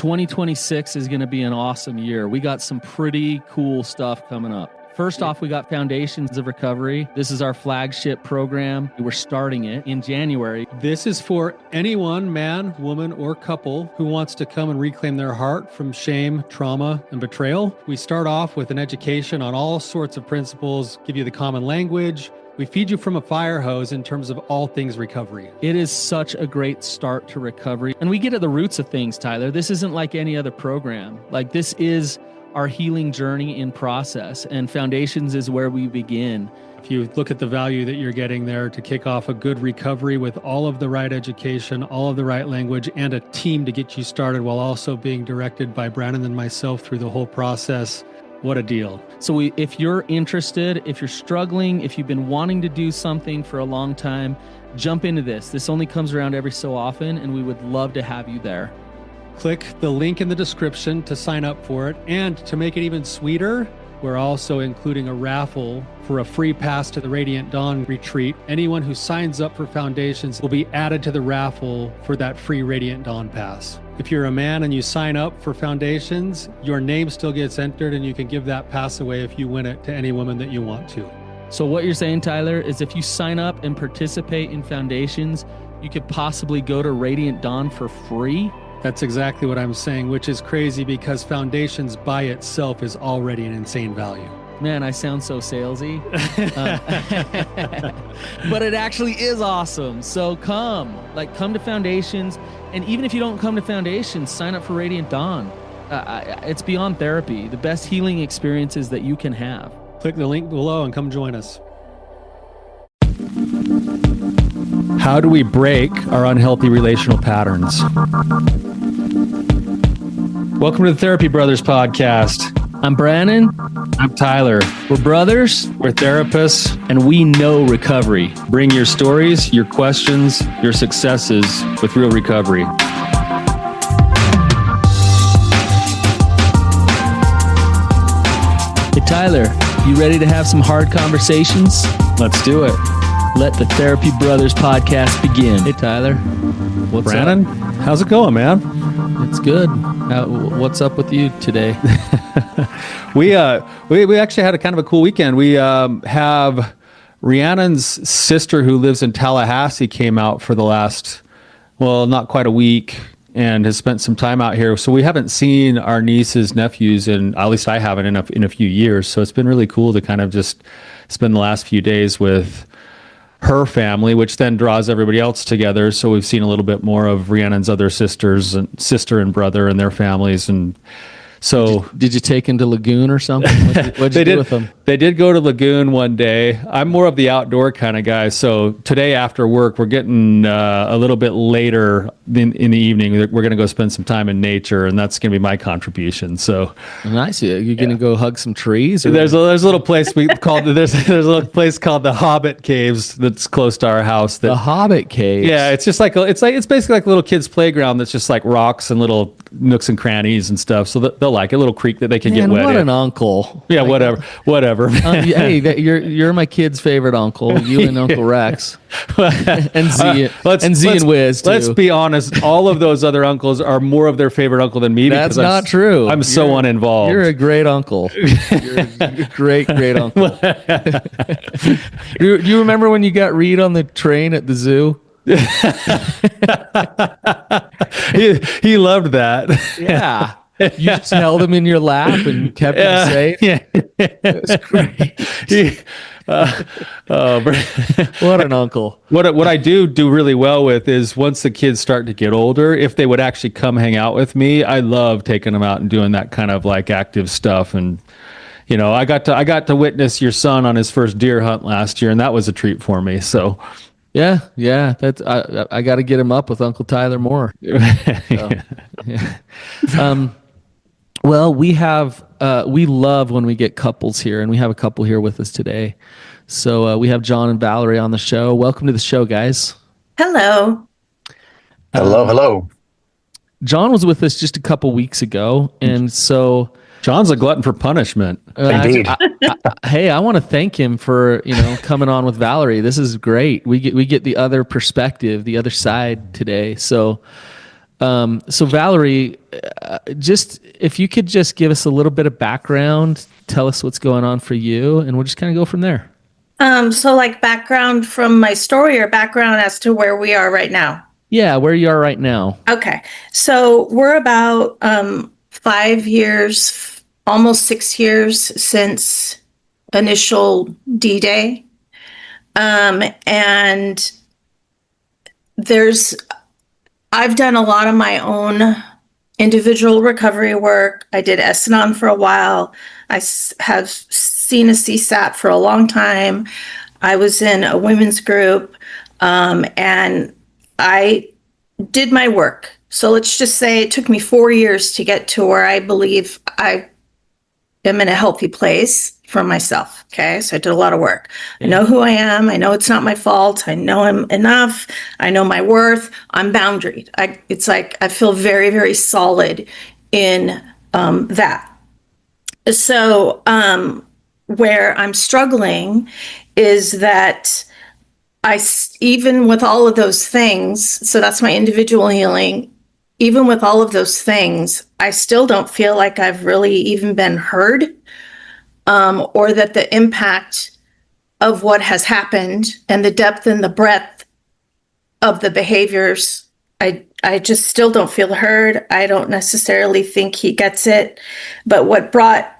2026 is going to be an awesome year. We got some pretty cool stuff coming up. First off, we got Foundations of Recovery. This is our flagship program. We're starting it in January. This is for anyone, man, woman, or couple who wants to come and reclaim their heart from shame, trauma, and betrayal. We start off with an education on all sorts of principles, give you the common language. We feed you from a fire hose in terms of all things recovery. It is such a great start to recovery. And we get at the roots of things, Tyler. This isn't like any other program. Like, this is our healing journey in process, and Foundations is where we begin. If you look at the value that you're getting there to kick off a good recovery with all of the right education, all of the right language, and a team to get you started while also being directed by Brannon and myself through the whole process, what a deal. So if you're interested, if you're struggling, if you've been wanting to do something for a long time, jump into this. This only comes around every so often, and we would love to have you there. Click the link in the description to sign up for it. And to make it even sweeter, we're also including a raffle for a free pass to the Radiant Dawn retreat. Anyone who signs up for Foundations will be added to the raffle for that free Radiant Dawn pass. If you're a man and you sign up for Foundations, your name still gets entered, and you can give that pass away if you win it to any woman that you want to. So what you're saying, Tyler, is if you sign up and participate in Foundations, you could possibly go to Radiant Dawn for free? That's exactly what I'm saying, which is crazy because Foundations by itself is already an insane value. Man, I sound so salesy. But it actually is awesome. So come to Foundations. And even if you don't come to Foundations, sign up for Radiant Dawn. It's beyond therapy, the best healing experiences that you can have. Click the link below and come join us. How do we break our unhealthy relational patterns? Welcome to the Therapy Brothers podcast. I'm Brannon. I'm Tyler. We're brothers. We're therapists. And we know recovery. Bring your stories, your questions, your successes with real recovery. Hey, Tyler, you ready to have some hard conversations? Let's do it. Let the Therapy Brothers podcast begin. Hey, Tyler. What's Brannon? Up? How's it going, man? It's good. What's up with you today? We actually had a kind of a cool weekend. We have Rhiannon's sister who lives in Tallahassee came out for the last, not quite a week, and has spent some time out here. So we haven't seen our nieces, nephews, and at least I haven't in a few years. So it's been really cool to kind of just spend the last few days with her family, which then draws everybody else together. So we've seen a little bit more of Rhiannon's other sister and brother and their families. And so did you take them to Lagoon or something? What'd you do with them? They did go to Lagoon one day. I'm more of the outdoor kind of guy. So today after work, we're getting a little bit later in the evening. We're going to go spend some time in nature, and that's going to be my contribution. So nice. You're going to go hug some trees? Or? There's a little place called there's a little place called the Hobbit Caves that's close to our house. The Hobbit Caves. Yeah, it's just it's basically like a little kids' playground that's just like rocks and little nooks and crannies and stuff. So they'll like a little creek that they can get wet in. What an uncle. Yeah, whatever. Hey, you're my kid's favorite uncle. You and Uncle Rex, and Z and Wiz too. Let's be honest. All of those other uncles are more of their favorite uncle than me. That's not true. I'm so uninvolved. You're a great uncle. You're a great uncle. Do you remember when you got Reed on the train at the zoo? he loved that. Yeah. You just held him in your lap and kept him safe. Yeah. It was great. What an uncle. What I do really well with is once the kids start to get older, if they would actually come hang out with me, I love taking them out and doing that kind of like active stuff. And I got to witness your son on his first deer hunt last year, and that was a treat for me. So yeah. That's I got to get him up with Uncle Tyler more. So, yeah. Well, we love when we get couples here, and we have a couple here with us today. So we have John and Valerie on the show. Welcome to the show, guys. Hello. Hello. John was with us just a couple weeks ago, and so John's a glutton for punishment. Indeed. I want to thank him for coming on with Valerie. This is great. We get the other perspective, the other side today. So So Valerie, just if you could just give us a little bit of background, tell us what's going on for you, and we'll just kind of go from there. So like background from my story or background as to where we are right now? Yeah, where you are right now. Okay. So we're about 5 years, almost 6 years since initial D-Day. And I've done a lot of my own individual recovery work. I did S&on for a while. Have seen a CSAT for a long time. I was in a women's group, and I did my work. So let's just say it took me 4 years to get to where I believe I am in a healthy place for myself. Okay. So I did a lot of work. I know who I am. I know it's not my fault. I know I'm enough. I know my worth. I'm boundaried. It's like I feel very, very solid in that. So where I'm struggling is that even with all of those things, so that's my individual healing, even with all of those things, I still don't feel like I've really even been heard, or that the impact of what has happened and the depth and the breadth of the behaviors, I just still don't feel heard. I don't necessarily think he gets it. But what brought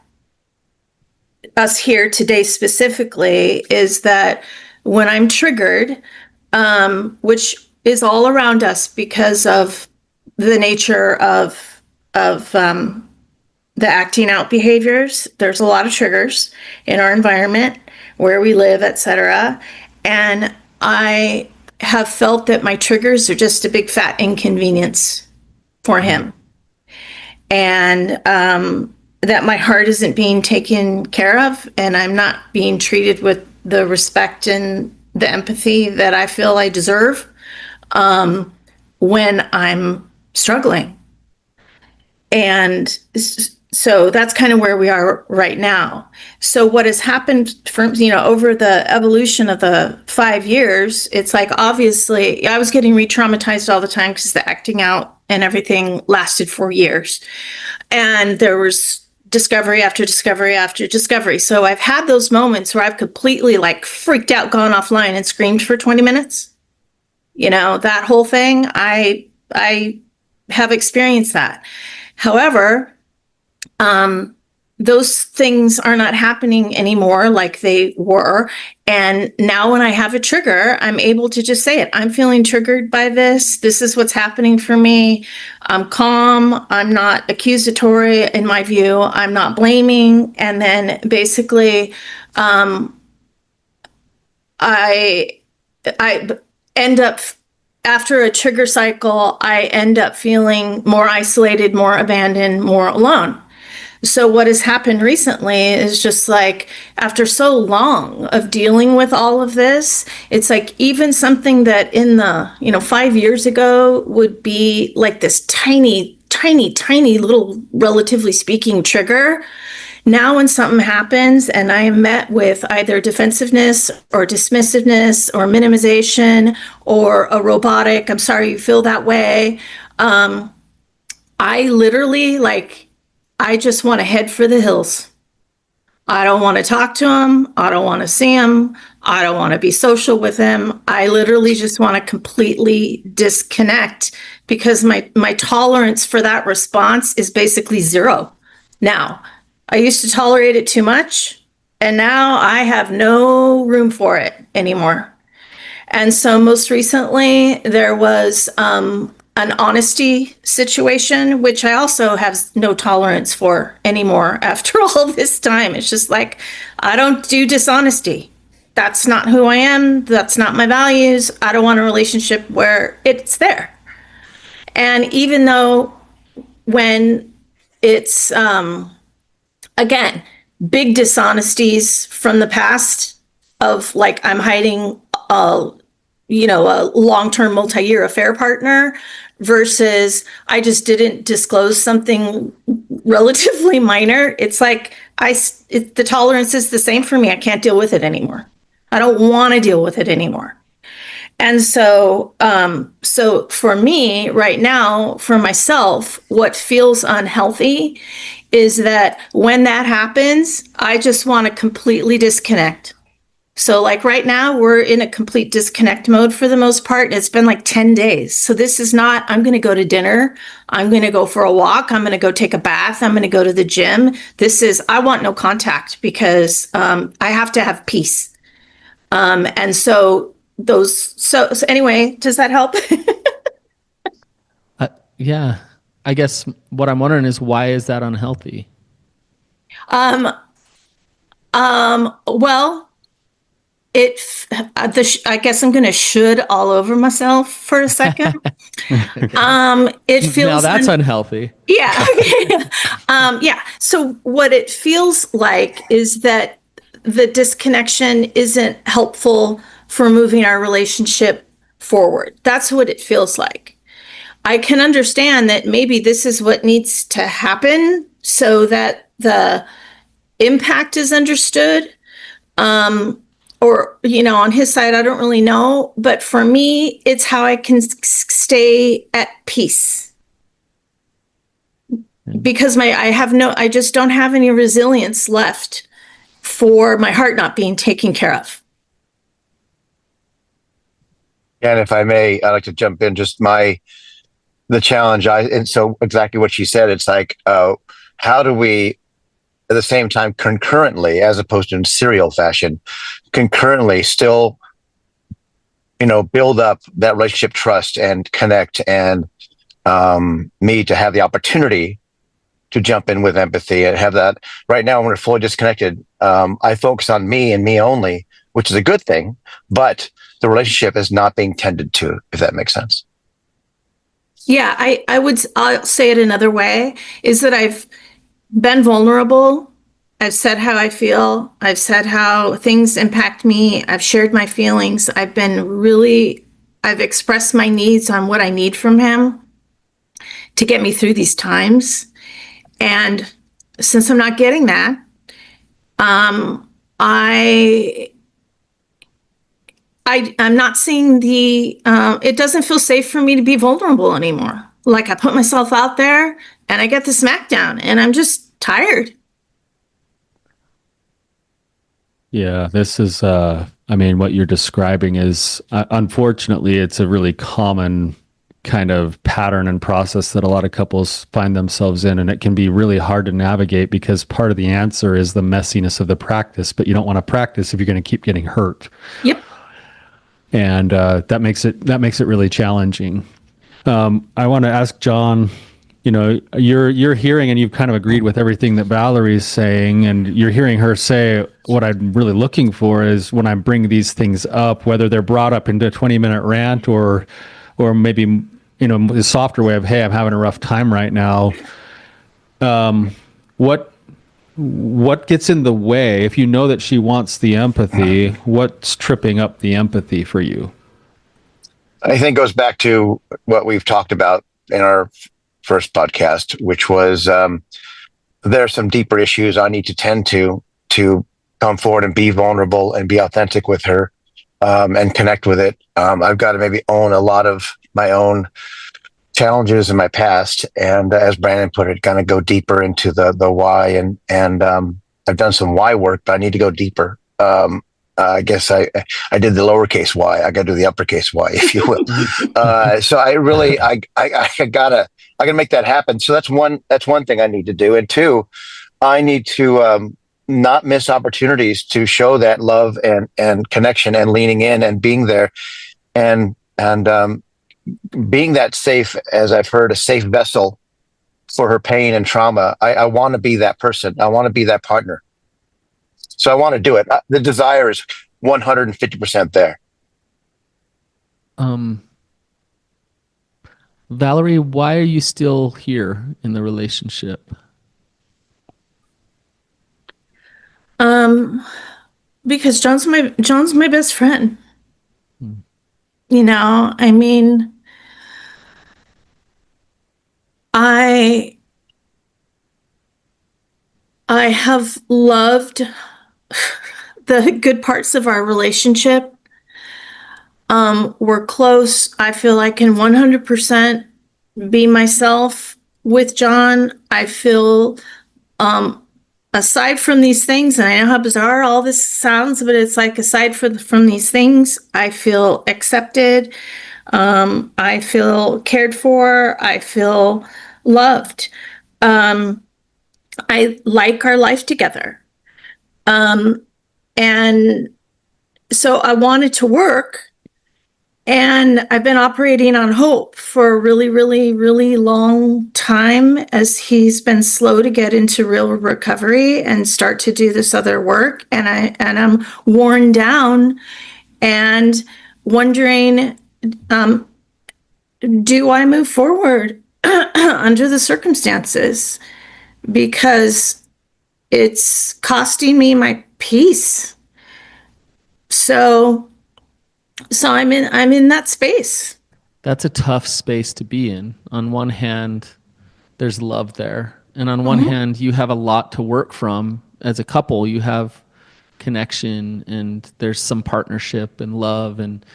us here today specifically is that when I'm triggered, which is all around us because of the nature of the acting out behaviors, there's a lot of triggers in our environment, where we live, etc. And I have felt that my triggers are just a big fat inconvenience for him. And that my heart isn't being taken care of, and I'm not being treated with the respect and the empathy that I feel I deserve when I'm struggling. And so that's kind of where we are right now. So what has happened from, over the evolution of the 5 years, it's like, obviously I was getting re-traumatized all the time because the acting out and everything lasted for years. And there was discovery after discovery after discovery. So I've had those moments where I've completely like freaked out, gone offline and screamed for 20 minutes. That whole thing, I have experienced that. However, those things are not happening anymore like they were. And now when I have a trigger, I'm able to just say it. I'm feeling triggered by this. This is what's happening for me. I'm calm. I'm not accusatory in my view. I'm not blaming. And then basically, I end up, after a trigger cycle, I end up feeling more isolated, more abandoned, more alone. So what has happened recently is just like, after so long of dealing with all of this, it's like even something that in the, 5 years ago would be like this tiny, tiny, tiny little, relatively speaking, trigger. Now when something happens and I am met with either defensiveness or dismissiveness or minimization or a robotic, I'm sorry you feel that way, I literally I just want to head for the hills. I don't want to talk to him. I don't want to see him. I don't want to be social with him. I literally just want to completely disconnect because my tolerance for that response is basically zero. Now, I used to tolerate it too much, and now I have no room for it anymore. And so most recently, there was an honesty situation, which I also have no tolerance for anymore after all this time. It's just like, I don't do dishonesty. That's not who I am. That's not my values. I don't want a relationship where it's there. And even though when it's, again, big dishonesties from the past of like, I'm hiding a long-term multi-year affair partner versus I just didn't disclose something relatively minor. It's like the tolerance is the same for me. I can't deal with it anymore. I don't want to deal with it anymore. And so for me right now, for myself, what feels unhealthy is that when that happens, I just want to completely disconnect. So like right now, we're in a complete disconnect mode for the most part. And it's been like 10 days. So this is not, I'm going to go to dinner. I'm going to go for a walk. I'm going to go take a bath. I'm going to go to the gym. This is, I want no contact because I have to have peace. And so so anyway, does that help? Yeah. I guess what I'm wondering is why is that unhealthy? Well, I guess I'm going to should all over myself for a second. It Now feels that's unhealthy. yeah. Yeah. So what it feels like is that the disconnection isn't helpful for moving our relationship forward. That's what it feels like. I can understand that maybe this is what needs to happen so that the impact is understood. Or, on his side, I don't really know. But for me, it's how I can stay at peace. Because I just don't have any resilience left for my heart not being taken care of. And if I may, I'd like to jump in. Just the challenge. And so exactly what she said. It's like, how do we, at the same time, concurrently, as opposed to in serial fashion, concurrently still, build up that relationship trust and connect, and me to have the opportunity to jump in with empathy and have that. Right now, when we're fully disconnected, I focus on me and me only, which is a good thing, but the relationship is not being tended to, if that makes sense. Yeah, I'll say it another way, is that I've been vulnerable. I've said how I feel. I've said how things impact me. I've shared my feelings. I've expressed my needs on what I need from him to get me through these times. And since I'm not getting that, I I'm not seeing it doesn't feel safe for me to be vulnerable anymore. Like I put myself out there and I get the smackdown and I'm just tired. Yeah, this is, what you're describing is, unfortunately, it's a really common kind of pattern and process that a lot of couples find themselves in. And it can be really hard to navigate because part of the answer is the messiness of the practice, but you don't want to practice if you're going to keep getting hurt. Yep. And that makes it really challenging. I want to ask John, you're hearing, and you've kind of agreed with everything that Valerie's saying, and you're hearing her say what I'm really looking for is when I bring these things up, whether they're brought up into a 20-minute rant or maybe the softer way of, hey, I'm having a rough time right now. What gets in the way? If you know that she wants the empathy, what's tripping up the empathy for you? I think it goes back to what we've talked about in our first podcast, which was there are some deeper issues I need to tend to come forward and be vulnerable and be authentic with her and connect with it. I've got to maybe own a lot of my own challenges in my past, and as Brannon put it, kind of go deeper into the why. And I've done some why work, but I need to go deeper. I guess I did the lowercase y. I got to do the uppercase y, if you will. So I gotta make that happen. So that's one thing I need to do. And two, I need to not miss opportunities to show that love and connection and leaning in and being there and being that safe, as I've heard, a safe vessel for her pain and trauma. I want to be that person. I want to be that partner. So I want to do it. The desire is 150% there. Valerie, why are you still here in the relationship? Because John's my best friend. I have loved the good parts of our relationship. We're close. I feel I can 100% be myself with John. I feel, aside from these things, and I know how bizarre all this sounds, but it's like aside from these things, I feel accepted. I feel cared for. I feel loved. I like our life together. And so I wanted to work. And I've been operating on hope for a really, really, really long time as he's been slow to get into real recovery and start to do this other work. And I'm worn down and wondering, do I move forward under the circumstances? Because it's costing me my peace. So I'm in that space. That's a tough space to be in. On one hand, there's love there. And on one hand, you have a lot to work from as a couple. You have connection and there's some partnership and love and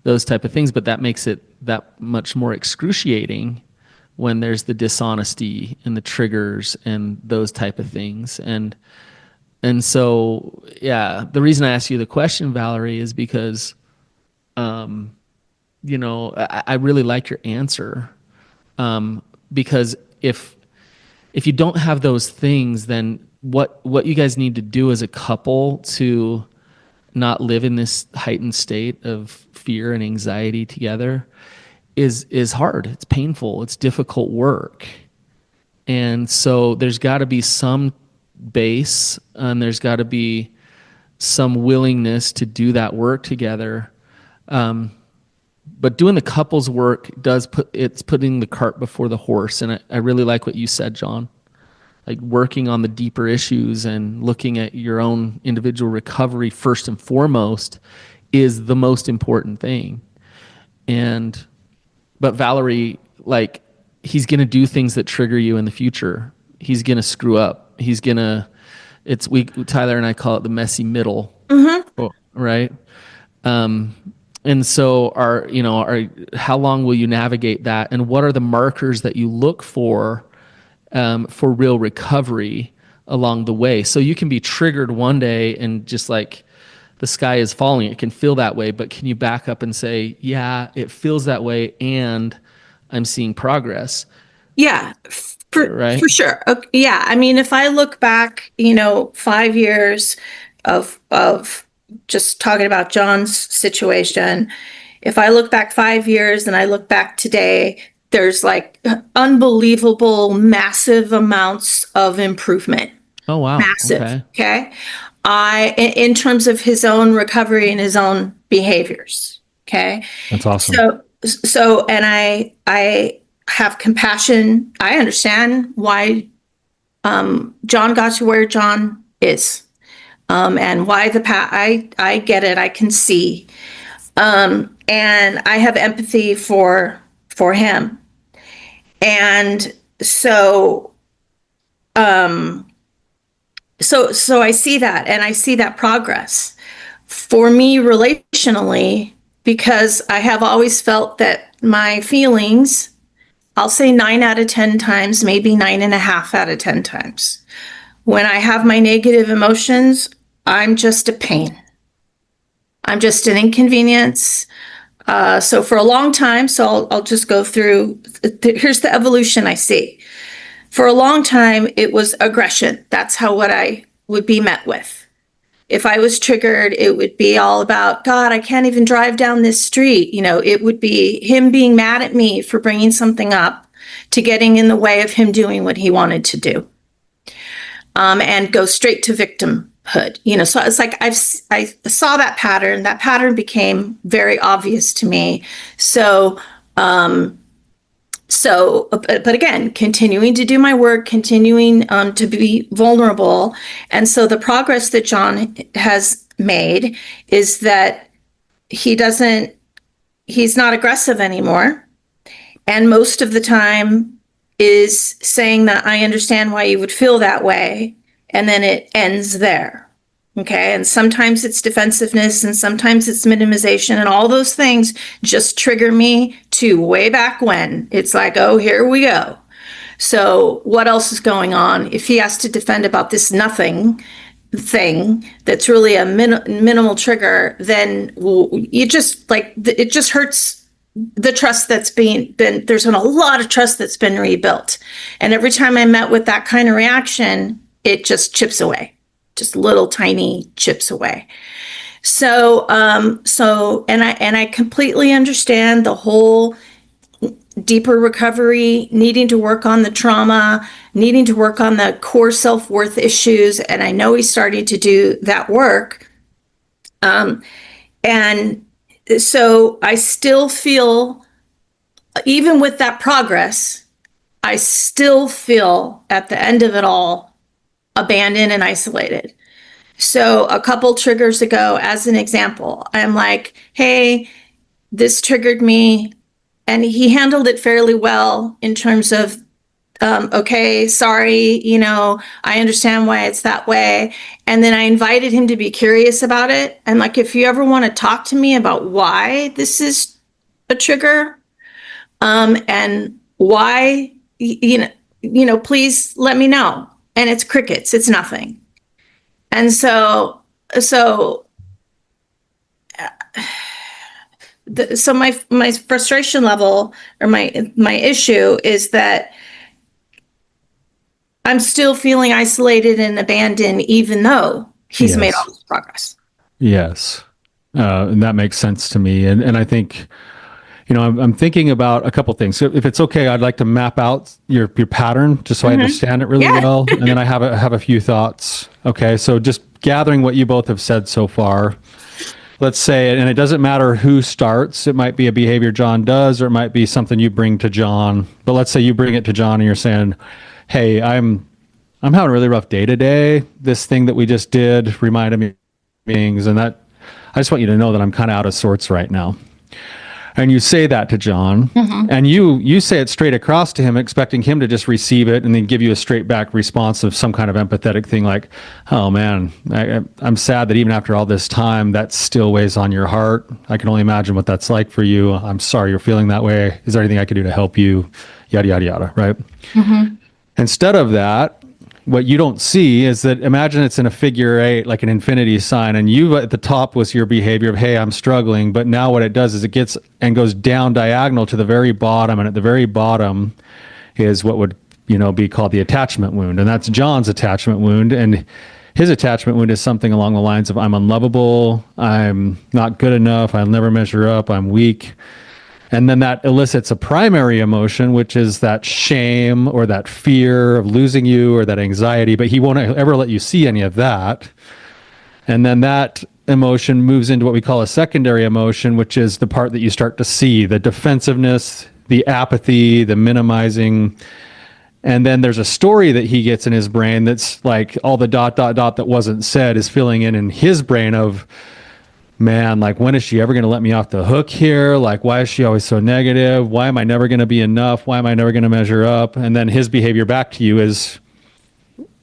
those type of things, but that makes it that much more excruciating when there's the dishonesty and the triggers and those type of things. And so, yeah, the reason I asked you the question, Valerie, is because I really like your answer, because if you don't have those things, then what you guys need to do as a couple to not live in this heightened state of fear and anxiety together is hard. It's painful. It's difficult work. And so there's got to be some base, and there's got to be some willingness to do that work together. But doing the couples work it's putting the cart before the horse. And I really like what you said, John. Like working on the deeper issues and looking at your own individual recovery first and foremost is the most important thing. But Valerie, like, he's going to do things that trigger you in the future. He's going to screw up. Tyler and I call it the messy middle. Mm-hmm. Right. And so how long will you navigate that? And what are the markers that you look for real recovery along the way? So you can be triggered one day and just like the sky is falling. It can feel that way, but can you back up and say, yeah, it feels that way and I'm seeing progress? Yeah, Right? for sure. Okay, yeah, I mean, if I look back, 5 years of just talking about John's situation, if I look back 5 years and I look back today, there's like unbelievable, massive amounts of improvement. Oh, wow. Massive. Okay. In terms of his own recovery and his own behaviors. Okay. That's awesome. So, and I have compassion. I understand why John got to where John is, and why I get it. I can see, and I have empathy for him, and so I see that, and I see that progress for me relationally, because I have always felt that my feelings, I'll say 9 out of 10 times, maybe 9.5 out of 10 times, when I have my negative emotions, I'm just a pain. I'm just an inconvenience. So for a long time, I'll just go through, here's the evolution I see. For a long time, it was aggression. That's what I would be met with. If I was triggered, it would be all about, God, I can't even drive down this street. It would be him being mad at me for bringing something up to getting in the way of him doing what he wanted to do, and go straight to victimhood. So it's like I saw that pattern. That pattern became very obvious to me. But again, continuing to do my work, continuing to be vulnerable. And so the progress that John has made is that he's not aggressive anymore. And most of the time is saying that I understand why you would feel that way. And then it ends there. Okay. And sometimes it's defensiveness and sometimes it's minimization, and all those things just trigger me to way back when. It's like, oh, here we go. So what else is going on? If he has to defend about this nothing thing that's really a minimal trigger, then you just like, it just hurts the trust that's been there's been a lot of trust that's been rebuilt. And every time I met with that kind of reaction, it just chips away. Just little tiny chips away. So, and I completely understand the whole deeper recovery, needing to work on the trauma, needing to work on the core self-worth issues. And I know he's starting to do that work. And so I still feel, even with that progress, I still feel at the end of it all, abandoned and isolated. So a couple triggers ago, as an example, I'm like, hey, this triggered me. And he handled it fairly well in terms of, okay, sorry, I understand why it's that way. And then I invited him to be curious about it. And like, if you ever want to talk to me about why this is a trigger, and why, please let me know. And it's crickets, it's nothing. And so my frustration level, or my issue, is that I'm still feeling isolated and abandoned, even though he's made all this progress. Yes. And that makes sense to me. And I think, I'm thinking about a couple things. So if it's okay, I'd like to map out your pattern just so I understand it really well. And then I have a few thoughts. Okay. So just gathering what you both have said so far. Let's say, and it doesn't matter who starts. It might be a behavior John does, or it might be something you bring to John. But let's say you bring it to John and you're saying, hey, I'm having a really rough day today. This thing that we just did reminded me of things, and that I just want you to know that I'm kind of out of sorts right now. And you say that to John, and you say it straight across to him, expecting him to just receive it and then give you a straight back response of some kind of empathetic thing like, oh man, I'm sad that even after all this time, that still weighs on your heart. I can only imagine what that's like for you. I'm sorry you're feeling that way. Is there anything I could do to help you? Yada, yada, yada, right? Instead of that, what you don't see is that, imagine it's in a figure 8, like an infinity sign, and you at the top was your behavior of, hey, I'm struggling. But now what it does is it gets and goes down diagonal to the very bottom. And at the very bottom is what would, be called the attachment wound. And that's John's attachment wound. And his attachment wound is something along the lines of, I'm unlovable, I'm not good enough, I'll never measure up, I'm weak. And then that elicits a primary emotion, which is that shame or that fear of losing you or that anxiety, but he won't ever let you see any of that. And then that emotion moves into what we call a secondary emotion, which is the part that you start to see, the defensiveness, the apathy, the minimizing. And then there's a story that he gets in his brain that's like all the ... that wasn't said is filling in his brain of, man, like, when is she ever going to let me off the hook here? Like, why is she always so negative? Why am I never going to be enough? Why am I never going to measure up? And then his behavior back to you is,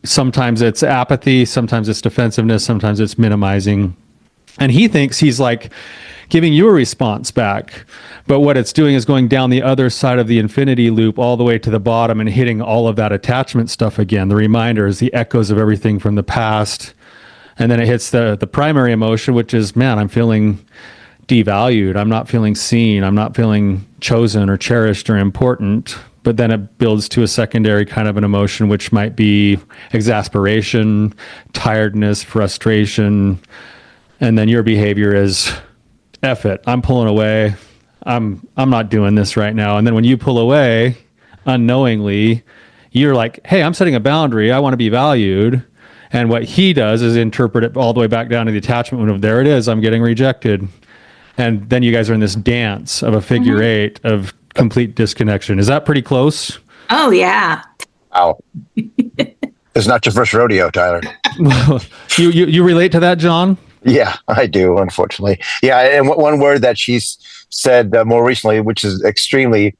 sometimes it's apathy, sometimes it's defensiveness, sometimes it's minimizing. And he thinks he's like giving you a response back. But what it's doing is going down the other side of the infinity loop all the way to the bottom and hitting all of that attachment stuff again. The reminders, the echoes of everything from the past. And then it hits the primary emotion, which is, man, I'm feeling devalued. I'm not feeling seen. I'm not feeling chosen or cherished or important. But then it builds to a secondary kind of an emotion, which might be exasperation, tiredness, frustration. And then your behavior is, F it, I'm pulling away. I'm not doing this right now. And then when you pull away, unknowingly, you're like, hey, I'm setting a boundary. I want to be valued. And what he does is interpret it all the way back down to the attachment of, there it is, I'm getting rejected. And then you guys are in this dance of a figure 8 of complete disconnection. Is that pretty close? Oh, yeah. Wow. It's not your first rodeo, Tyler. you relate to that, John? Yeah, I do, unfortunately. Yeah, and one word that she's said more recently, which is extremely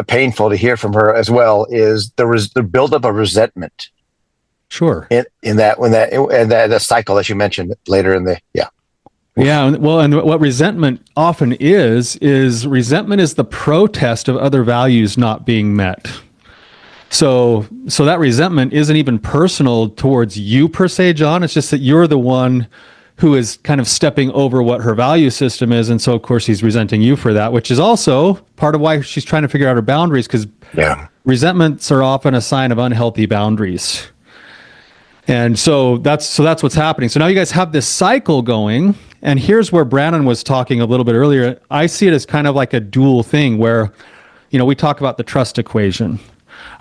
painful to hear from her as well, is the buildup of resentment. Sure. in that cycle that you mentioned later in the Yeah. Well, and what resentment often is resentment is the protest of other values not being met. So that resentment isn't even personal towards you per se, John. It's just that you're the one who is kind of stepping over what her value system is. And so, of course, he's resenting you for that, which is also part of why she's trying to figure out her boundaries, because resentments are often a sign of unhealthy boundaries. And so that's what's happening. So now you guys have this cycle going. And here's where Brannon was talking a little bit earlier. I see it as kind of like a dual thing where, we talk about the trust equation.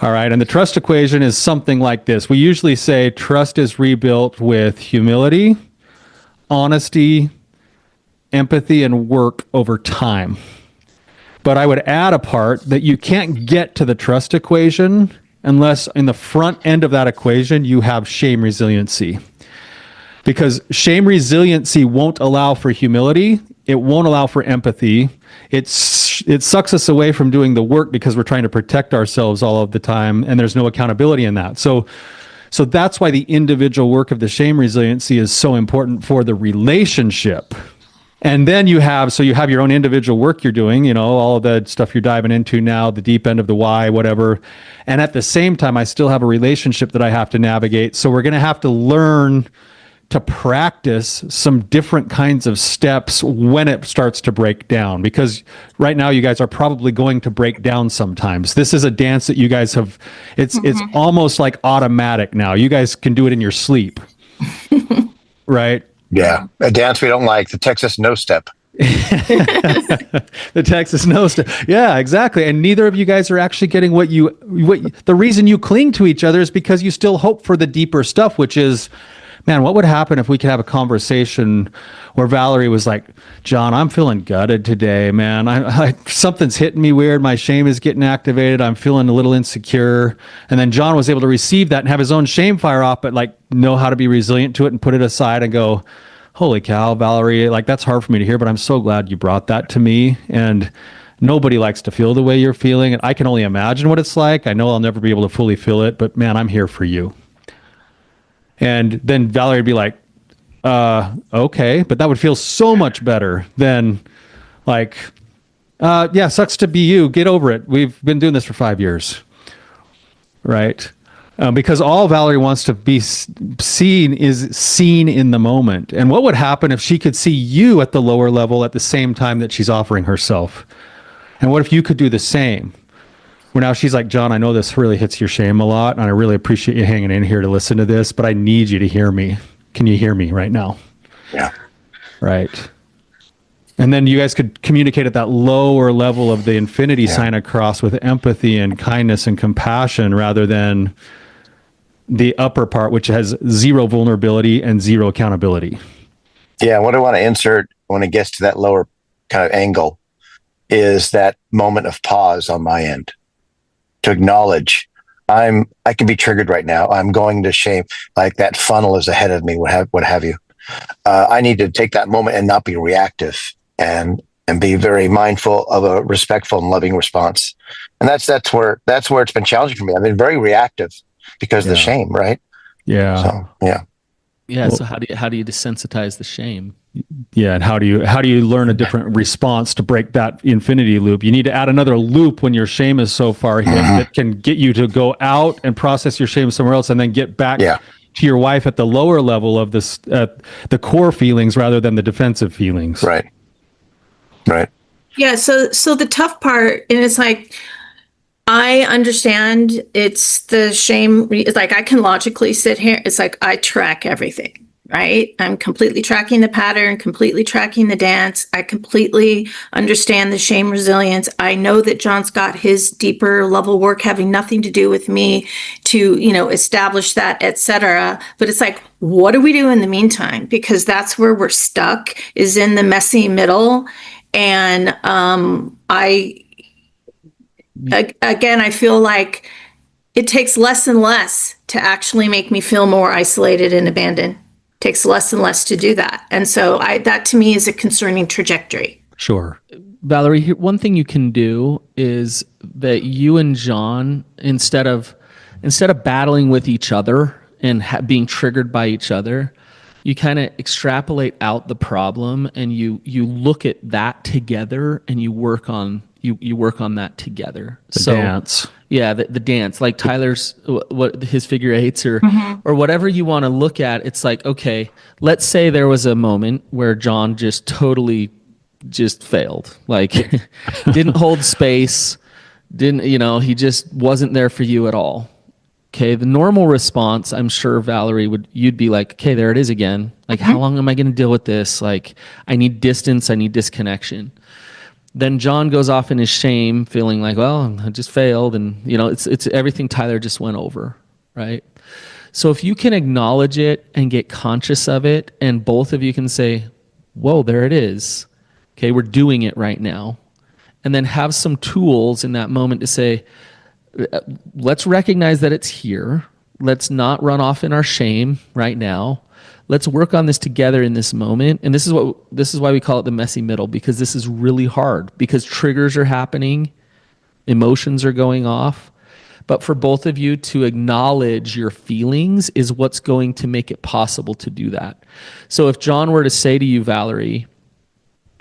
All right. And the trust equation is something like this. We usually say trust is rebuilt with humility, honesty, empathy, and work over time. But I would add a part that you can't get to the trust equation unless in the front end of that equation, you have shame resiliency. Because shame resiliency won't allow for humility. It won't allow for empathy. It sucks us away from doing the work because we're trying to protect ourselves all of the time, and there's no accountability in that. So that's why the individual work of the shame resiliency is so important for the relationship. And then you have your own individual work you're doing, all of the stuff you're diving into now, the deep end of the why, whatever. And at the same time, I still have a relationship that I have to navigate. So we're going to have to learn to practice some different kinds of steps when it starts to break down, because right now you guys are probably going to break down sometimes. This is a dance that you guys have, it's almost like automatic now. You guys can do it in your sleep. Right? Yeah. A dance we don't like, the Texas no step. The Texas no step. Yeah, exactly. And neither of you guys are actually getting what the reason you cling to each other is because you still hope for the deeper stuff, which is, man, what would happen if we could have a conversation where Valerie was like, John, I'm feeling gutted today, man. Something's hitting me weird. My shame is getting activated. I'm feeling a little insecure. And then John was able to receive that and have his own shame fire off, but know how to be resilient to it and put it aside and go, holy cow, Valerie, that's hard for me to hear, but I'm so glad you brought that to me. And nobody likes to feel the way you're feeling. And I can only imagine what it's like. I know I'll never be able to fully feel it, but man, I'm here for you. And then Valerie would be like, okay, but that would feel so much better than yeah, sucks to be you. Get over it. We've been doing this for 5 years. Right? Because all Valerie wants to be seen is seen in the moment. And what would happen if she could see you at the lower level at the same time that she's offering herself? And what if you could do the same? Where now she's like, John, I know this really hits your shame a lot, and I really appreciate you hanging in here to listen to this, but I need you to hear me. Can you hear me right now? Yeah. Right. And then you guys could communicate at that lower level of the infinity sign across with empathy and kindness and compassion rather than the upper part, which has zero vulnerability and zero accountability. Yeah. What I want to insert when it gets to that lower kind of angle is that moment of pause on my end to acknowledge I can be triggered right now. I'm going to shame, like that funnel is ahead of me, what have you. I need to take that moment and not be reactive and be very mindful of a respectful and loving response. And that's where it's been challenging for me. I've been very reactive because of the shame, right? Yeah. So, yeah. Yeah. So how do you desensitize the shame? Yeah, and how do you learn a different response to break that infinity loop? You need to add another loop when your shame is so far hit that can get you to go out and process your shame somewhere else, and then get back to your wife at the lower level of this, the core feelings rather than the defensive feelings. Right. Yeah. So the tough part, and it's like, I understand it's the shame. It's like, I can logically sit here. It's like, I track everything, right? I'm completely tracking the pattern, completely tracking the dance. I completely understand the shame resilience. I know that John's got his deeper level work having nothing to do with me to, establish that, etc. But it's like, what do we do in the meantime? Because that's where we're stuck, is in the messy middle. And I feel like it takes less and less to actually make me feel more isolated and abandoned. It takes less and less to do that. And so that to me is a concerning trajectory. Sure. Valerie, one thing you can do is that you and John, instead of battling with each other and being triggered by each other, you kind of extrapolate out the problem and you look at that together and you work on that together. The dance. Yeah, the dance, like Tyler's what his figure eights or whatever you want to look at. It's like, okay, let's say there was a moment where John just totally just failed, like didn't hold space, he just wasn't there for you at all. Okay, the normal response, I'm sure, Valerie, you'd be like, okay, there it is again. Like, how long am I going to deal with this? Like, I need distance, I need disconnection. Then John goes off in his shame, feeling like, well, I just failed, and it's everything Tyler just went over, right? So if you can acknowledge it and get conscious of it, and both of you can say, whoa, there it is. Okay, we're doing it right now. And then have some tools in that moment to say, let's recognize that it's here. Let's not run off in our shame right now. Let's work on this together in this moment. And this is why we call it the messy middle, because this is really hard, because triggers are happening, emotions are going off. But for both of you to acknowledge your feelings is what's going to make it possible to do that. So if John were to say to you, Valerie,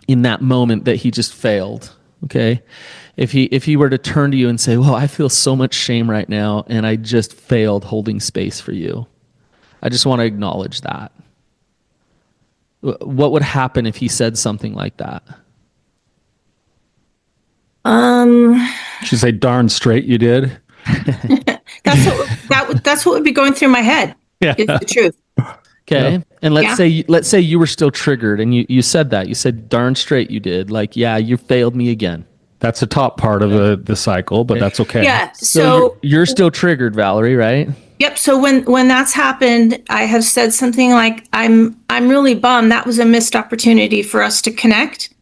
in that moment that he just failed, okay, if he were to turn to you and say, well, I feel so much shame right now and I just failed holding space for you, I just want to acknowledge that. What would happen if he said something like that? She'd say, darn straight you did. That's what would be going through my head. Yeah. Is the truth. Okay. Yeah. And let's say you were still triggered and you said that. You said, darn straight you did. Like, yeah, you failed me again. That's the top part of the cycle, but that's okay. Yeah. So you're still triggered, Valerie, right? Yep. So when that's happened, I have said something like, I'm really bummed. That was a missed opportunity for us to connect.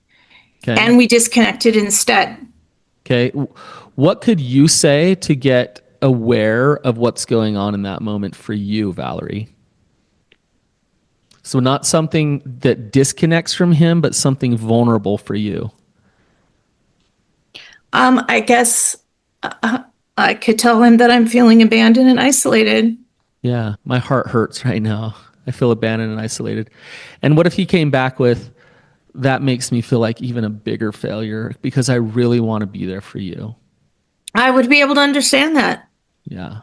Okay. And we disconnected instead. Okay. What could you say to get aware of what's going on in that moment for you, Valerie? So not something that disconnects from him, but something vulnerable for you. I guess I could tell him that I'm feeling abandoned and isolated. Yeah, my heart hurts right now. I feel abandoned and isolated. And what if he came back with, that makes me feel like even a bigger failure because I really want to be there for you? I would be able to understand that. Yeah.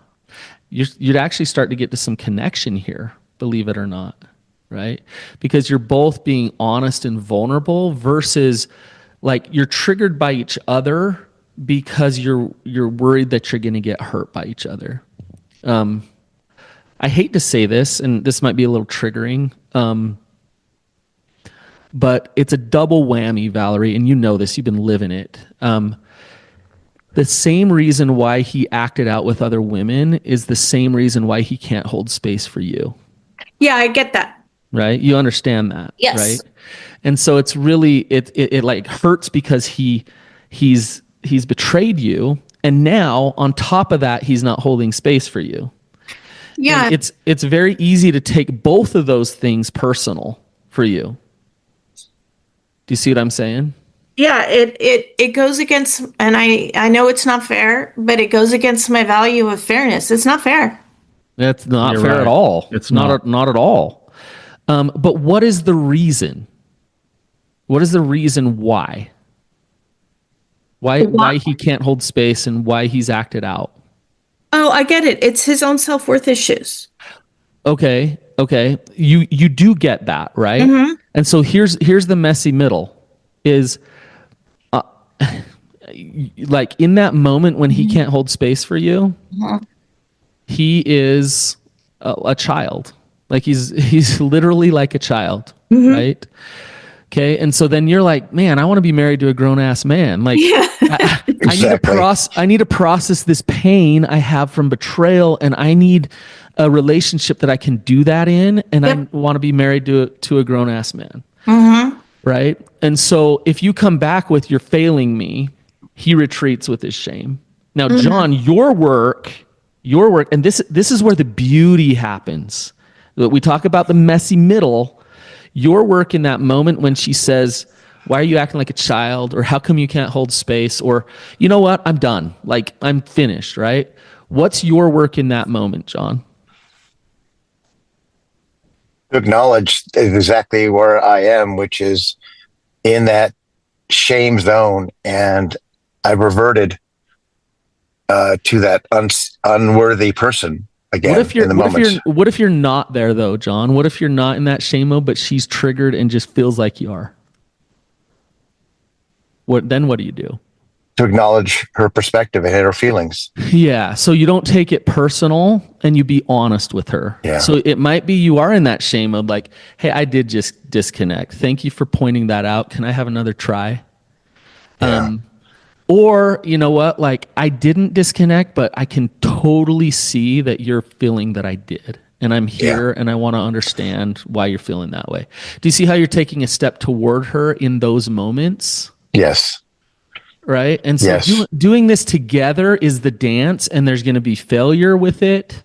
You'd actually start to get to some connection here, believe it or not, right? Because you're both being honest and vulnerable versus like you're triggered by each other because you're worried that you're going to get hurt by each other. I hate to say this, and this might be a little triggering, but it's a double whammy, Valerie, and you know this, you've been living it. The same reason why he acted out with other women is the same reason why he can't hold space for you. Yeah, I get that. Right? You understand that, yes. Right? And so it's really, it like hurts because he's betrayed you, and now on top of that, he's not holding space for you. Yeah. And it's very easy to take both of those things personal for you. Do you see what I'm saying? Yeah, it goes against, and I know it's not fair, but it goes against my value of fairness. It's not fair. That's not You're fair right. at all. It's not at all. But what is the reason? What is the reason why? Why he can't hold space and why he's acted out? Oh, I get it. It's his own self-worth issues. Okay. You do get that, right? Mm-hmm. And so here's the messy middle is like in that moment when he can't hold space for you, he is a child. Like he's literally like a child, right? Okay, and so then you're like, man, I want to be married to a grown ass man. Like, yeah. I need to process this pain I have from betrayal, and I need a relationship that I can do that in, and I want to be married to a grown ass man, right? And so if you come back with you're failing me, he retreats with his shame. Now, John, your work, and this is where the beauty happens. We talk about the messy middle. Your work in that moment when she says, why are you acting like a child? Or how come you can't hold space? Or, you know what? I'm done. Like, I'm finished, right? What's your work in that moment, John? acknowledge exactly where I am, which is in that shame zone, and I reverted to that unworthy person again in the moment. What if you're not there though, John? What if you're not in that shame mode, but she's triggered and just feels like you are? What do you do? To acknowledge her perspective and her feelings. Yeah. So you don't take it personal and you be honest with her. Yeah. So it might be you are in that shame mode, like, hey, I did just disconnect. Thank you for pointing that out. Can I have another try? Yeah. Or, you know what, like I didn't disconnect, but I can totally see that you're feeling that I did. And I'm here and I want to understand why you're feeling that way. Do you see how you're taking a step toward her in those moments? Yes. Right. And so doing this together is the dance, and there's going to be failure with it,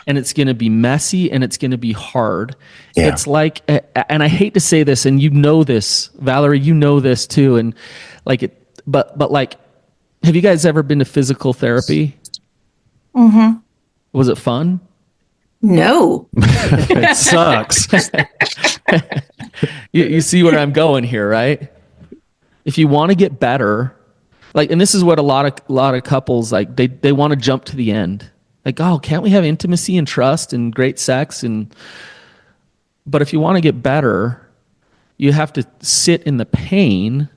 and it's going to be messy, and it's going to be hard. Yeah. It's like, and I hate to say this, and you know this, Valerie, you know this too. And like it, but like, have you guys ever been to physical therapy? Mm-hmm. Was it fun? No. It sucks. You see where I'm going here, right? If you want to get better, like, and this is what a lot of couples, like they want to jump to the end. Like, oh, can't we have intimacy and trust and great sex? But if you want to get better, you have to sit in the pain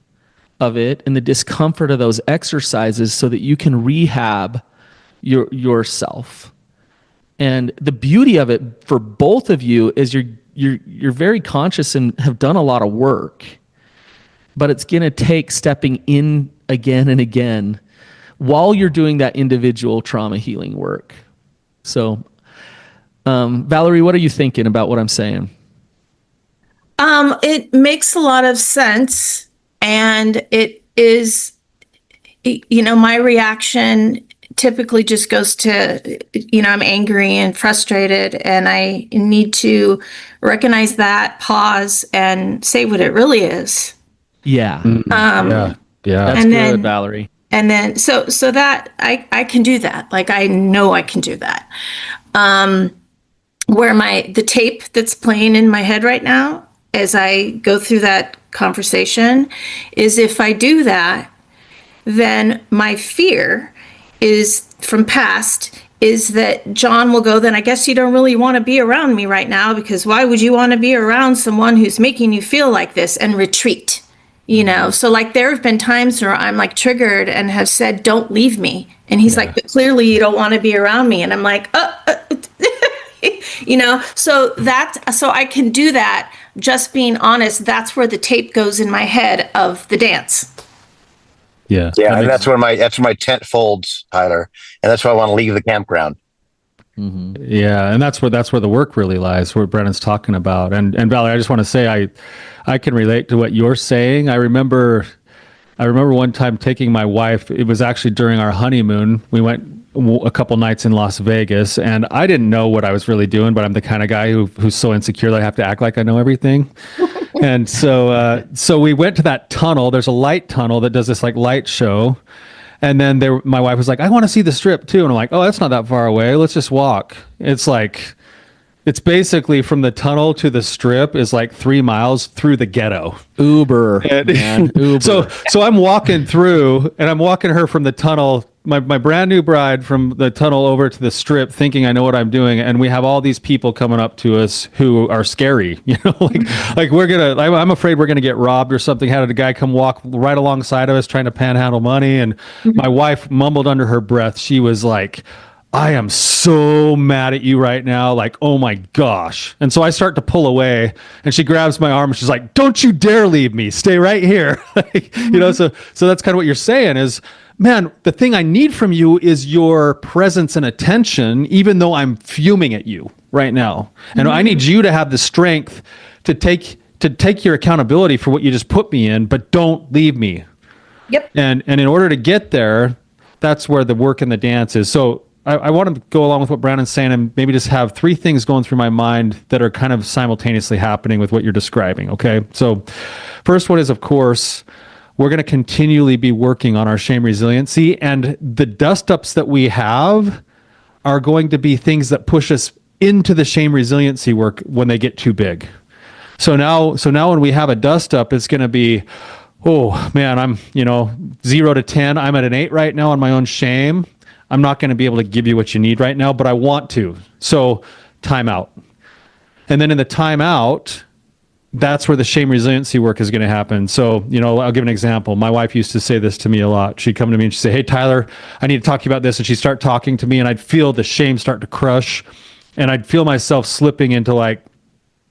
of it and the discomfort of those exercises so that you can rehab yourself. And the beauty of it for both of you is you're very conscious and have done a lot of work, but it's going to take stepping in again and again while you're doing that individual trauma healing work. So, Valerie, what are you thinking about what I'm saying? It makes a lot of sense. And it is, my reaction typically just goes to, I'm angry and frustrated, and I need to recognize that, pause, and say what it really is. Yeah. Yeah. That's good, Valerie. And then, so that I can do that. Like, I know I can do that. Where the tape that's playing in my head right now, as I go through that conversation, is if I do that, then my fear is from past is that John will go, then I guess you don't really want to be around me right now, because why would you want to be around someone who's making you feel like this, and retreat, So like there have been times where I'm like triggered and have said, don't leave me. And he's like, but clearly you don't want to be around me. And I'm like, so I can do that. Just being honest, that's where the tape goes in my head of the dance. Yeah. Yeah. And that's where my tent folds, Tyler. And that's why I want to leave the campground. Mm-hmm. Yeah. And that's where the work really lies, where Brennan's talking about. And Valerie, I just want to say, I can relate to what you're saying. I remember one time taking my wife, it was actually during our honeymoon. We went a couple nights in Las Vegas, and I didn't know what I was really doing, but I'm the kind of guy who's so insecure that I have to act like I know everything. And so we went to that tunnel. There's a light tunnel that does this like light show. And then my wife was like, I want to see the strip too. And I'm like, oh, that's not that far away. Let's just walk. It's basically from the tunnel to the strip is like 3 miles through the ghetto. Uber, man, Uber. So I'm walking through, and I'm walking her from the tunnel, my brand new bride, from the tunnel over to the strip, thinking I know what I'm doing. And we have all these people coming up to us who are scary, like I'm afraid we're going to get robbed or something. Had a guy come walk right alongside of us trying to panhandle money. And my wife mumbled under her breath. She was like, I am so mad at you right now. Like, oh my gosh. And so I start to pull away, and she grabs my arm and she's like, don't you dare leave me. Stay right here. So that's kind of what you're saying is, man, the thing I need from you is your presence and attention, even though I'm fuming at you right now. And I need you to have the strength to take your accountability for what you just put me in, but don't leave me. Yep. And in order to get there, that's where the work and the dance is. So I want to go along with what Brannon's saying and maybe just have 3 things going through my mind that are kind of simultaneously happening with what you're describing. Okay. So first one is, of course, we're going to continually be working on our shame resiliency, and the dust ups that we have are going to be things that push us into the shame resiliency work when they get too big. So now when we have a dust up, it's going to be, oh man, I'm, 0 to 10. I'm at an 8 right now on my own shame. I'm not going to be able to give you what you need right now, but I want to. So time out. And then in the time out, that's where the shame resiliency work is going to happen. So, I'll give an example. My wife used to say this to me a lot. She'd come to me and she'd say, hey, Tyler, I need to talk to you about this. And she'd start talking to me and I'd feel the shame start to crush. And I'd feel myself slipping into like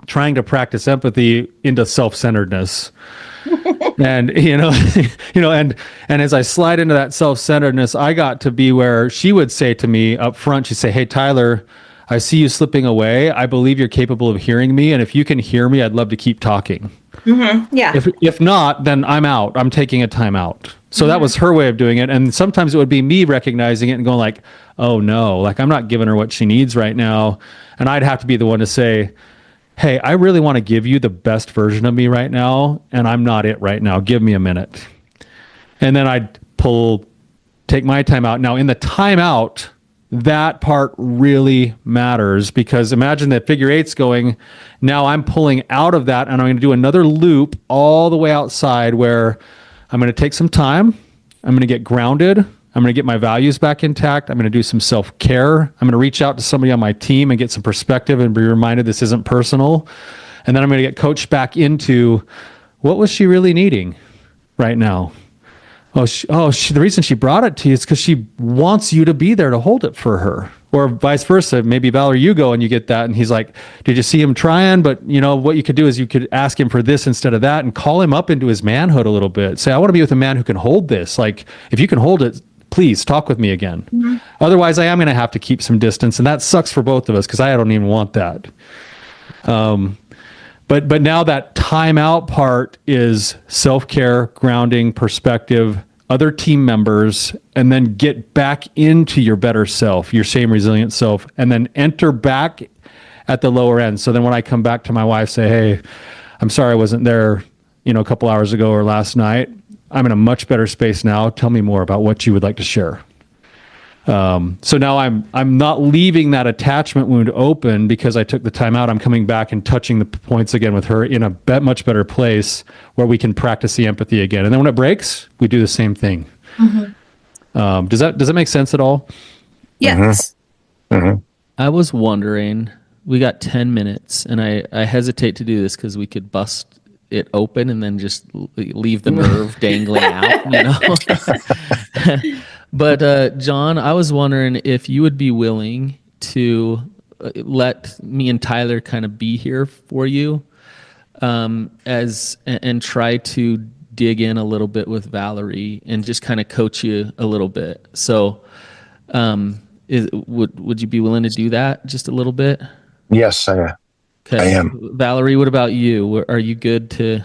trying to practice empathy into self-centeredness. And, and as I slide into that self-centeredness, I got to be where she would say to me up front, she'd say, hey, Tyler, I see you slipping away. I believe you're capable of hearing me. And if you can hear me, I'd love to keep talking. Mm-hmm. Yeah. If not, then I'm out. I'm taking a time out. So that was her way of doing it. And sometimes it would be me recognizing it and going like, oh no, like I'm not giving her what she needs right now. And I'd have to be the one to say, hey, I really want to give you the best version of me right now. And I'm not it right now. Give me a minute. And then I'd take my time out. Now in the time out, that part really matters, because imagine that figure eight's going, now I'm pulling out of that and I'm going to do another loop all the way outside where I'm going to take some time. I'm going to get grounded. I'm going to get my values back intact. I'm going to do some self-care. I'm going to reach out to somebody on my team and get some perspective and be reminded this isn't personal. And then I'm going to get coached back into what was she really needing right now? The reason she brought it to you is because she wants you to be there to hold it for her, or vice versa. Maybe Valerie, you go and you get that, and he's like, "Did you see him trying?" But what you could do is you could ask him for this instead of that, and call him up into his manhood a little bit. Say, "I want to be with a man who can hold this. Like, if you can hold it, please talk with me again. Mm-hmm. Otherwise, I am going to have to keep some distance, and that sucks for both of us because I don't even want that." But now that timeout part is self-care, grounding, perspective, other team members, and then get back into your better self, your shame resilient self, and then enter back at the lower end. So then when I come back to my wife, say, hey, I'm sorry I wasn't there, a couple hours ago or last night. I'm in a much better space now. Tell me more about what you would like to share. So now I'm not leaving that attachment wound open because I took the time out. I'm coming back and touching the points again with her in a much better place where we can practice the empathy again. And then when it breaks, we do the same thing. Mm-hmm. Does that make sense at all? Yes. Mm-hmm. Mm-hmm. I was wondering, we got 10 minutes and I hesitate to do this because we could bust it open and then just leave the nerve dangling out, But John, I was wondering if you would be willing to let me and Tyler kind of be here for you, and try to dig in a little bit with Valerie and just kind of coach you a little bit. So, would you be willing to do that just a little bit? Yes, I am. Valerie, what about you? Are you good to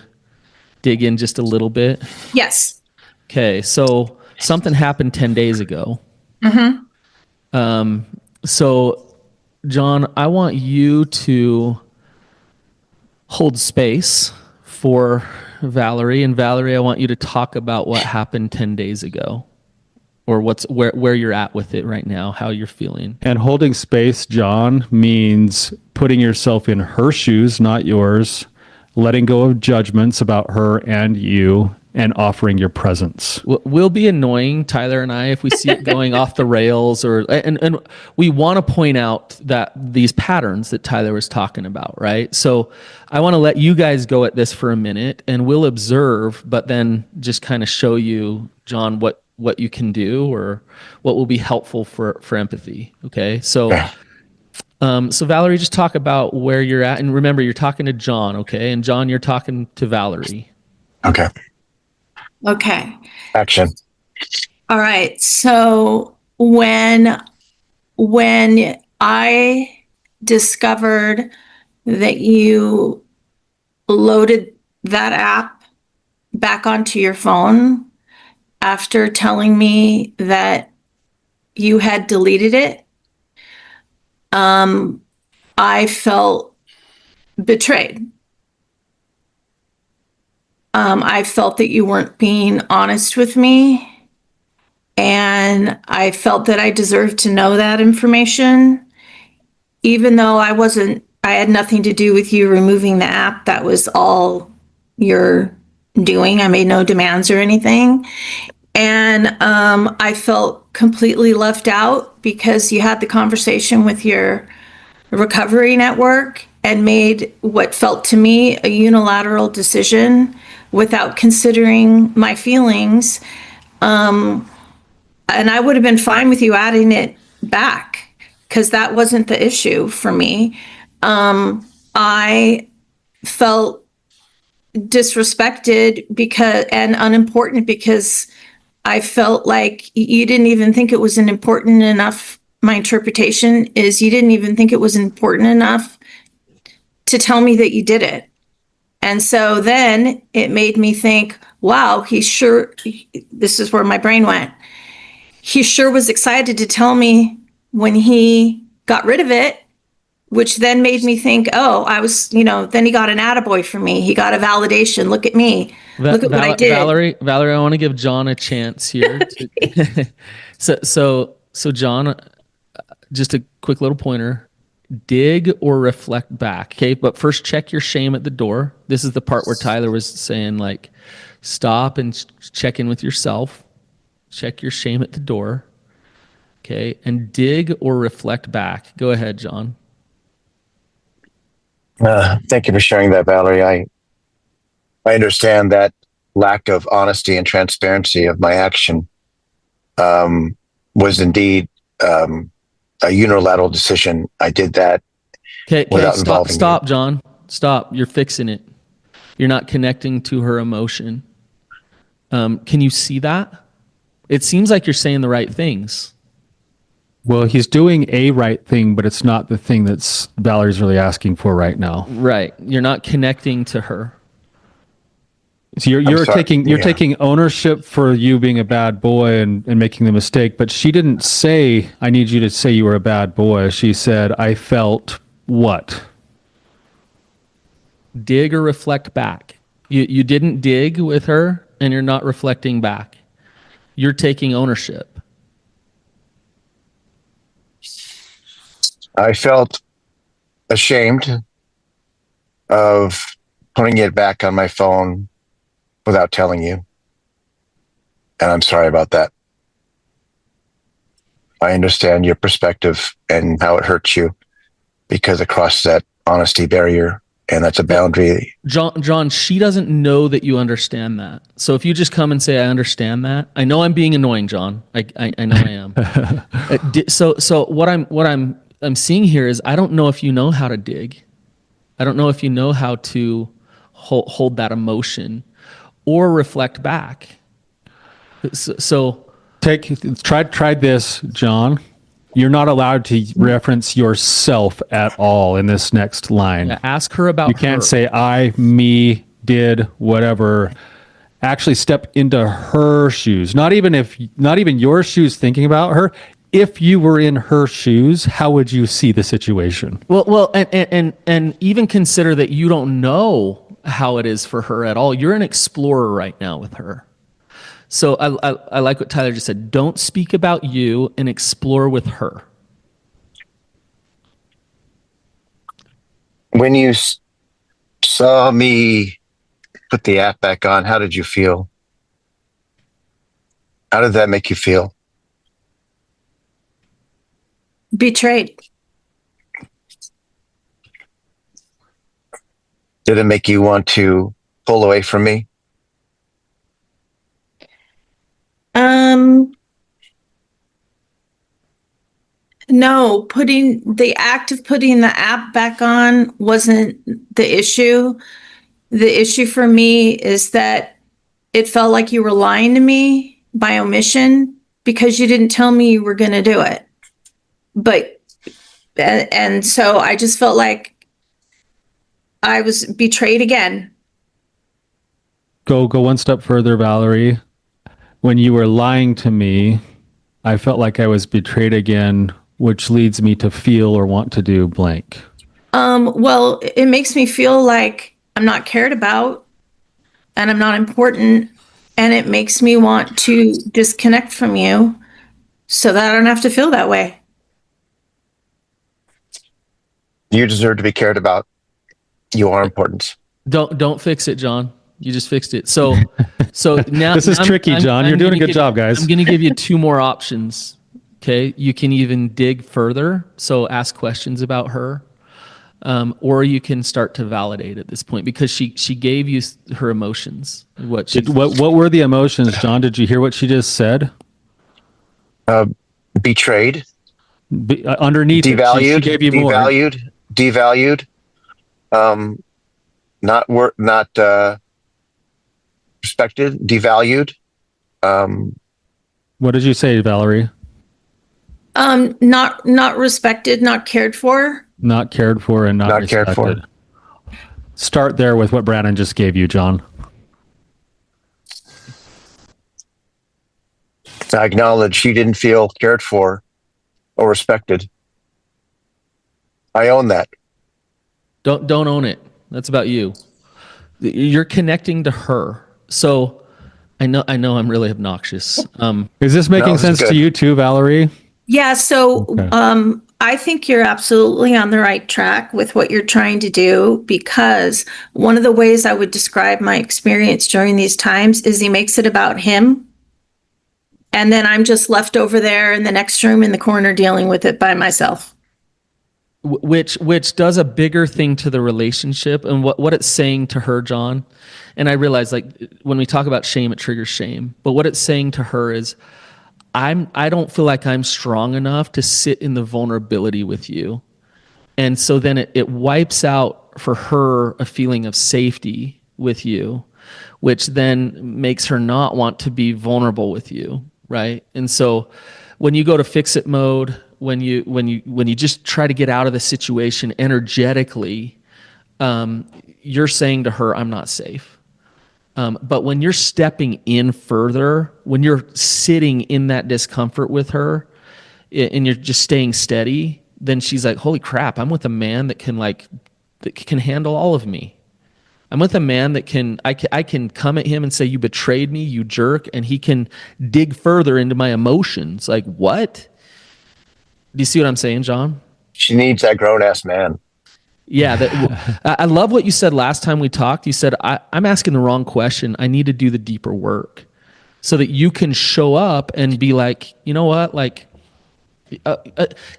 dig in just a little bit? Yes. Okay, so something happened 10 days ago. Mm-hmm. So, John, I want you to hold space for Valerie. And Valerie, I want you to talk about what happened 10 days ago, or where you're at with it right now, how you're feeling. And holding space, John, means putting yourself in her shoes, not yours, letting go of judgments about her and you, and offering your presence. We'll be annoying, Tyler and I, if we see it going off the rails, and we want to point out that these patterns that Tyler was talking about, right? So I want to let you guys go at this for a minute, and we'll observe, but then just kind of show you, John, what you can do or what will be helpful for empathy. Okay, so Valerie, just talk about where you're at, and remember, you're talking to John, okay? And John, you're talking to Valerie. Okay. Action. All right. So when I discovered that you loaded that app back onto your phone after telling me that you had deleted it, I felt betrayed. I felt that you weren't being honest with me, and I felt that I deserved to know that information. even though I had nothing to do with you removing the app. That was all your doing. I made no demands or anything. And I felt completely left out because you had the conversation with your recovery network and made what felt to me a unilateral decision without considering my feelings. And I would have been fine with you adding it back because that wasn't the issue for me. I felt disrespected because and unimportant because I felt like you didn't even think it was an important enough. My interpretation is you didn't even think it was important enough to tell me that you did it. And so then it made me think, wow, this is where my brain went. He sure was excited to tell me when he got rid of it, which then made me think, oh, then he got an attaboy from me. He got a validation. Look at me. Look at what I did. Valerie, I want to give John a chance here. So John, just a quick little pointer. Dig or reflect back. Okay. But first check your shame at the door. This is the part where Tyler was saying, like, stop and check in with yourself. Check your shame at the door. Okay. And dig or reflect back. Go ahead, John. Thank you for sharing that, Valerie. I understand that lack of honesty and transparency of my action was indeed a unilateral decision. I did that without involving you. Stop, John. Stop. You're fixing it. You're not connecting to her emotion. Can you see that? It seems like you're saying the right things. Well, he's doing a right thing, but it's not the thing that's Valerie's really asking for right now. Right. You're not connecting to her. So you're taking ownership for you being a bad boy and making the mistake, but she didn't say, I need you to say you were a bad boy. She said, I felt what? Dig or reflect back. You didn't dig with her and you're not reflecting back. You're taking ownership. I felt ashamed of putting it back on my phone without telling you. And I'm sorry about that. I understand your perspective and how it hurts you because it crosses that honesty barrier, and that's a boundary. John, she doesn't know that you understand that. So if you just come and say, I understand that, I know I'm being annoying, John. I know I am. So what I'm seeing here is I don't know if you know how to dig. I don't know if you know how to hold that emotion or reflect back. So try this, John. You're not allowed to reference yourself at all in this next line. Yeah, ask her about You can't say I, me, did, whatever. Actually step into her shoes. Not even your shoes thinking about her. If you were in her shoes, how would you see the situation? Well, and even consider that you don't know how it is for her at all. You're an explorer right now with her. So I like what Tyler just said. Don't speak about you and explore with her. When you saw me put the app back on, how did you feel? How did that make you feel? Betrayed. Did it make you want to pull away from me? No, the act of putting the app back on wasn't the issue. The issue for me is that it felt like you were lying to me by omission because you didn't tell me you were going to do it. And so I just felt like I was betrayed again. Go one step further, Valerie. When you were lying to me, I felt like I was betrayed again, which leads me to feel or want to do blank. Well, it makes me feel like I'm not cared about and I'm not important, and it makes me want to disconnect from you so that I don't have to feel that way. You deserve to be cared about. You are important. Don't fix it, John. You just fixed it. So now This is tricky, John. You're doing a good job, guys. I'm going to give you two more options. Okay, you can even dig further, so ask questions about her, or you can start to validate at this point because she gave you her emotions. What were the emotions, John? Did you hear what she just said? Betrayed, underneath devalued, she gave you devalued, not respected, devalued. What did you say, Valerie? Not respected, not cared for. Not cared for and not respected. Cared for. Start there with what Brannon just gave you, John. I acknowledge she didn't feel cared for or respected. I own that. Don't own it. That's about you. You're connecting to her. So I know I'm really obnoxious. Is this making sense to you too, Valerie? Yeah. So I think you're absolutely on the right track with what you're trying to do, because one of the ways I would describe my experience during these times is he makes it about him. And then I'm just left over there in the next room in the corner dealing with it by myself. Which does a bigger thing to the relationship and what it's saying to her, John. And I realize, like, when we talk about shame, it triggers shame. But what it's saying to her is, I don't feel like I'm strong enough to sit in the vulnerability with you. And so then it wipes out for her a feeling of safety with you, which then makes her not want to be vulnerable with you, right? And so when you go to fix it mode, when you just try to get out of the situation energetically, you're saying to her, I'm not safe. But when you're stepping in further, when you're sitting in that discomfort with her and you're just staying steady, then she's like, holy crap, I'm with a man that can handle all of me. I'm with a man that I can come at him and say, you betrayed me, you jerk, and he can dig further into my emotions. Like, what? Do you see what I'm saying, John? She needs that grown-ass man. Yeah, I love what you said last time we talked. You said, I'm asking the wrong question. I need to do the deeper work so that you can show up and be like, you know what? Like,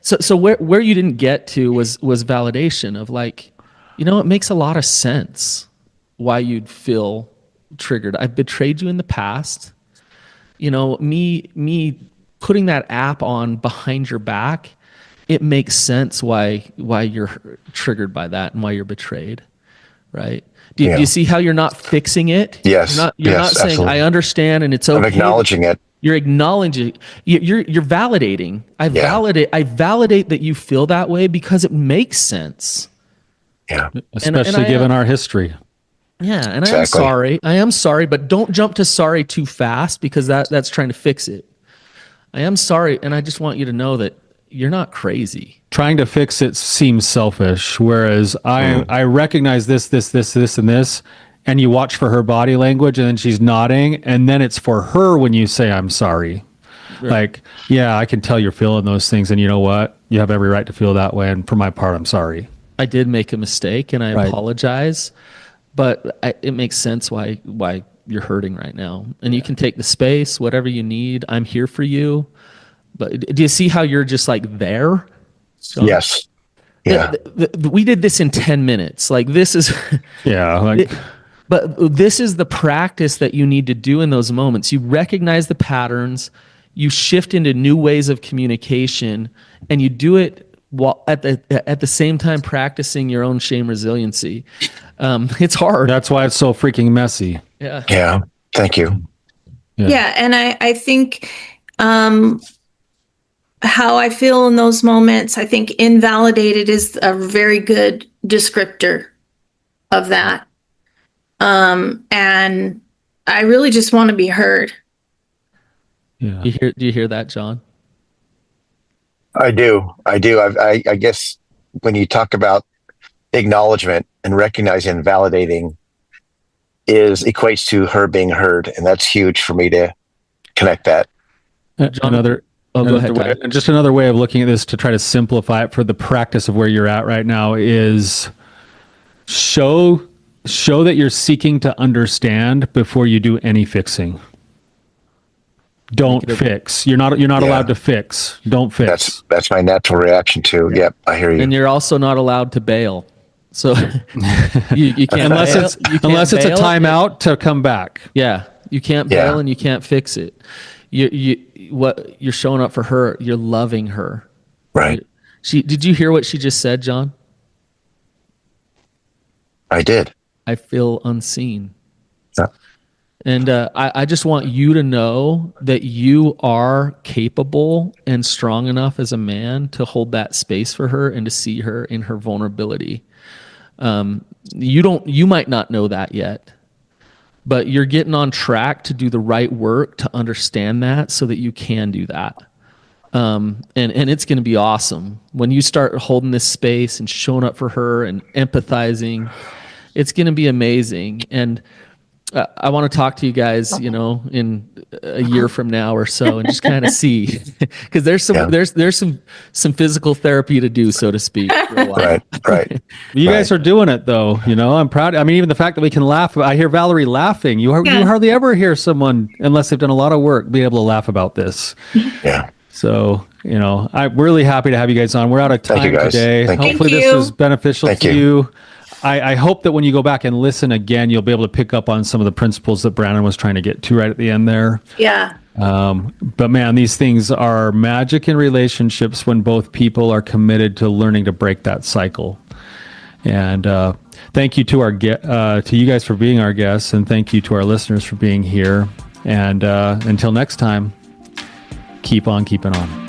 so where you didn't get to was validation of, like, you know, it makes a lot of sense why you'd feel triggered. I've betrayed you in the past. You know, me putting that app on behind your back, it makes sense why you're triggered by that and why you're betrayed, right? Do you see how you're not fixing it? Yes. You're not saying, absolutely. I understand and it's okay. I'm acknowledging it. You're acknowledging. You're validating. I validate that you feel that way because it makes sense. Yeah, especially given our history. Yeah, and exactly. I am sorry, but don't jump to sorry too fast because that's trying to fix it. I am sorry, and I just want you to know that you're not crazy. Trying to fix it seems selfish, whereas I recognize this, and this, and you watch for her body language, and then she's nodding, and then it's for her when you say, I'm sorry. Right. Like, yeah, I can tell you're feeling those things, and you know what? You have every right to feel that way, and for my part, I'm sorry. I did make a mistake, and I apologize, but it makes sense why you're hurting right now. And you can take the space, whatever you need. I'm here for you. But do you see how you're just like there? So, yes. Yeah. We did this in 10 minutes. Like, this is but this is the practice that you need to do in those moments. You recognize the patterns, you shift into new ways of communication, and you do it while at the same time practicing your own shame resiliency. It's hard. That's why it's so freaking messy. Yeah. Yeah. Thank you. Yeah. And I think how I feel in those moments, I think invalidated is a very good descriptor of that. And I really just want to be heard. Yeah. Do you hear that, John? I do. I guess when you talk about acknowledgement and recognizing and validating equates to her being heard. And that's huge for me to connect that. John, go ahead, Ty. And just another way of looking at this to try to simplify it for the practice of where you're at right now is show that you're seeking to understand before you do any fixing. Don't fix. You're not allowed to fix. Don't fix. That's my natural reaction too. Yeah. Yep, I hear you. And you're also not allowed to bail. So you can't unless it's a timeout to come back. Yeah, you can't bail and you can't fix it. You're showing up for her. You're loving her. Right. Did you hear what she just said, John? I did. I feel unseen. Yeah. And I just want you to know that you are capable and strong enough as a man to hold that space for her and to see her in her vulnerability. You might not know that yet, but you're getting on track to do the right work to understand that so that you can do that. And it's going to be awesome when you start holding this space and showing up for her and empathizing. It's going to be amazing. And I want to talk to you guys, in a year from now or so, and just kind of see, because there's some physical therapy to do, so to speak. For a while. Right. You guys are doing it though. I'm proud. I mean, even the fact that we can laugh. I hear Valerie laughing. You hardly ever hear someone, unless they've done a lot of work, be able to laugh about this. Yeah. So, I'm really happy to have you guys on. We're out of time today. Hopefully this was beneficial to you. I hope that when you go back and listen again, you'll be able to pick up on some of the principles that Brannon was trying to get to right at the end there. Yeah. But man, these things are magic in relationships when both people are committed to learning to break that cycle. And thank you to you guys for being our guests, and thank you to our listeners for being here. And until next time, keep on keeping on.